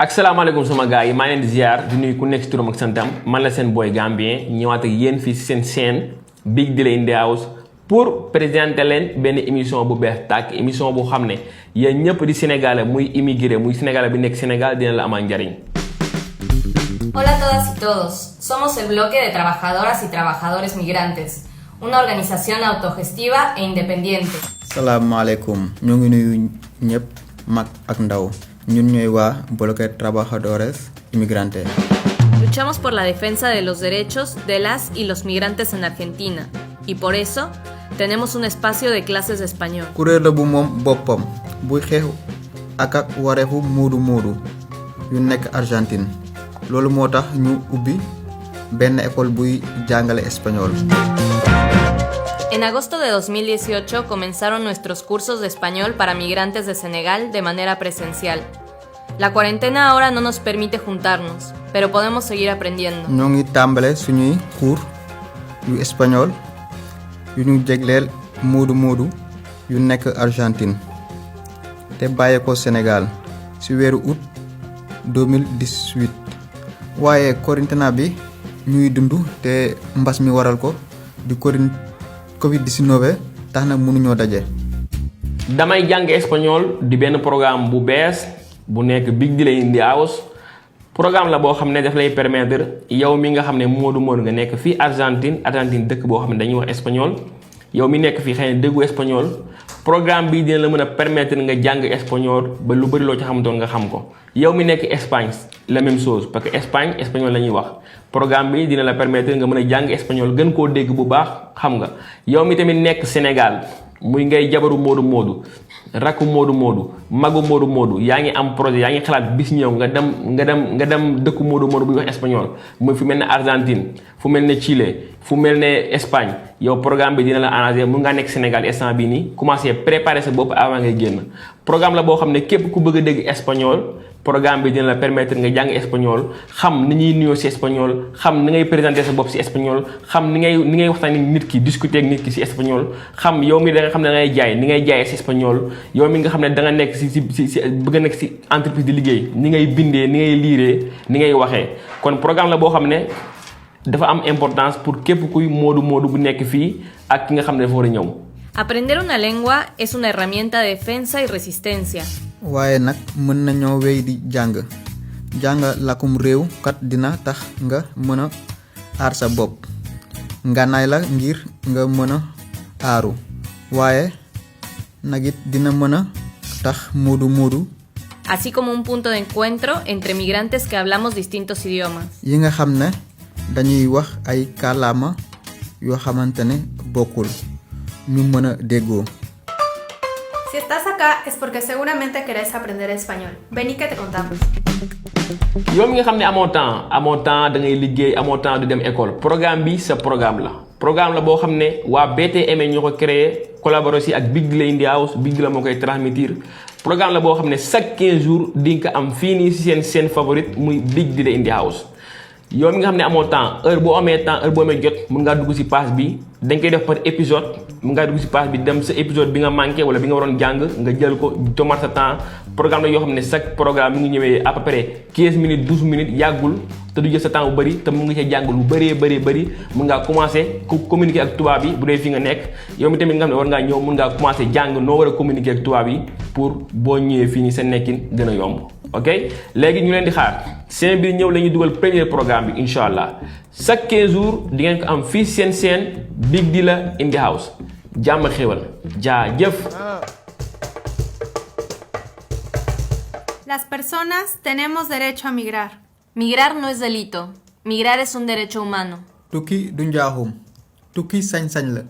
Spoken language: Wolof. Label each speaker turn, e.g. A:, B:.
A: asalaamaaleykum sama gars yi maa leen di ziar di nuyu ku nekk ci turam ak santam man la seen boy Gambien ñëwaat ak yéen fii si seen chaîne Big Deal in the House pour présenter leen benn émission bu bees tàkk émission bu xam ne yéen ñëpp di sénégalais muy immigré muy sénégalais bi nekk Sénégal dina la amal njariñ.
B: Hola a todas y todos, somos el bloque de trabajadoras y trabajadores migrantes, una organización autogestiva e independiente.
C: Salaamaaleykum ñu ngi nuyu ñëpp mag ak ndaw ñun ñooy waa bloque trabajadores inmigrantes.
B: Luchamos por la defensa de los derechos de las y los migrantes en Argentina y por eso tenemos un espacio de clases de español.
C: kuréel la bu moom boppam buy xeex ak wareefu moodu yu nekk Argentine loolu moo tax ñu ubbi benn école buy jàngale espagnol.
B: En agosto de 2018 comenzaron nuestros cursos de español para migrantes de Senegal de manera presencial. La cuarentena ahora no nos permite juntarnos, pero podemos seguir aprendiendo.
C: ñoo ngi tàmbale suñuy cours yu espagnol yu ñu jégleel moodu yu nekk Argentine te bàyyee ko Sénégal ci weeru août 2018 waaye quarantaine bi ñuy dund te mbas mi waral ko di Covid-19 tax na mënuñoo daje.
A: damay jàng espagnol di benn programme bu bees bu nekk Big Deal in the House programme la boo xam ne daf lay permettre yow mi nga xam ne moodu nga nekk fii Argentine dëkk boo xam ne dañuy wax espagnol yow mi nekk fii xëy na déggu espagnol programme bi dina la mën a permettre nga jàng espagnol ba lu bëri loo ci xamutoon nga xam ko. yow mi nekk Espagne la même chose parce que Espagne espagnol la ñuy wax programme bi dina la permettre nga mën a jàng espagnol gën koo dégg bu baax xam nga yow mi tamit nekk Sénégal muy ngay jabaru moodu rakku moodu magu moodu yaa ngi am projet yaa ngi xalaat bis ñëw nga dem dëkku moodu buy wax espagnol muy fu mel ne Argentine fu mel ne Chile fu mel ne Espagne yow programme bi dina la arranger mun ngaa nekk Sénégal instant bii nii commencer préparer sa bopp avant ngay génn programme la boo xam ne képp ku bëgg a dégg espagnol programme bi dina la permettre nga jàng espagnol xam ni ñuy nuyoo ci espagnol xam ni ngay présenter sa bopp ci espagnol xam ni ngay waxtaan ak nit ki discuter ak nit ki ci espagnol xam yow mi da nga xam ne da ngay jaay ni ngay jaayee ci espagnol yow mi nga xam ne da nga nekk ci bëgg a nekk ci entreprise di liggéey ni ngay bindee ni ngay liiree ni ngay waxee kon programme la boo xam ne dafa am importance pour képp kuy moodu bu nekk fii ak ki nga xam ne dafa war a ñëw.
B: Aprender una lengua es una herramienta de defensa y resistencia.
C: waaye nag mën nañoo wéy di jàng làkkum réew kat dina tax nga mën a aar sa bopp ngànnaay la ngir nga mën a aaru waaye nag it dina mën a tax moodu
B: así como un punto de encuentro entre migrantes que hablamos distintos idiomas.
C: yi nga xam ne dañuy wax ay kàllaama yoo xamante ne bokkul ñu mën a déggoo.
D: Si estás acá es porque seguramente querés aprender español. Vení que te contamos.
A: yow mi nga xam ne amoo temps da ngay liggéey amoo temps du dem école programme bi sa programme la boo xam ne waa BTM ñoo ko créé collaboré si ak Big Deal in the House Big Deal moo koy transmettre programme la boo xam ne chaque 15 jours di nga ko am fii nii si seen chaîne favorite muy Big Deal in the House. yow mi nga xam ne amoo temps heure boo amee jot mun ngaa dugg si page bi dañ koy def par épisode mun ngaa dugg si page bi dem sa épisode bi nga manqué wala bi nga waroon jàng nga jël ko tomar sa temps programme la yoo xam ne chaque programme mi ngi ñëwee à peu près 15 minutes 12 minutes yàggul te du jël sa temps bu bëri te mun nga cee jàng lu bëri mun ngaa commencé communiquer ak tubaab bi bu dee fi nga nekk yow mi tamit nga xam ne war ngaa ñëw mun ngaa commencé jàng noo war a communiquer ak tubaab bi pour boo ñëwee fii nii sa nekkin gën a yomb. ok léegi ñu leen di xaar seen biir ñëw la ñuy dugal premier programme bi incha allah chaque 15 jours di ngeen ko am fii seen Big Deal in the House jàmm xéwal jaajëf.
D: Las personas tenemos derecho a migrar.
B: Migrar no es delito. Migrar es un derecho humano.
C: tukki du njaaxum tukki sañ-sañ la.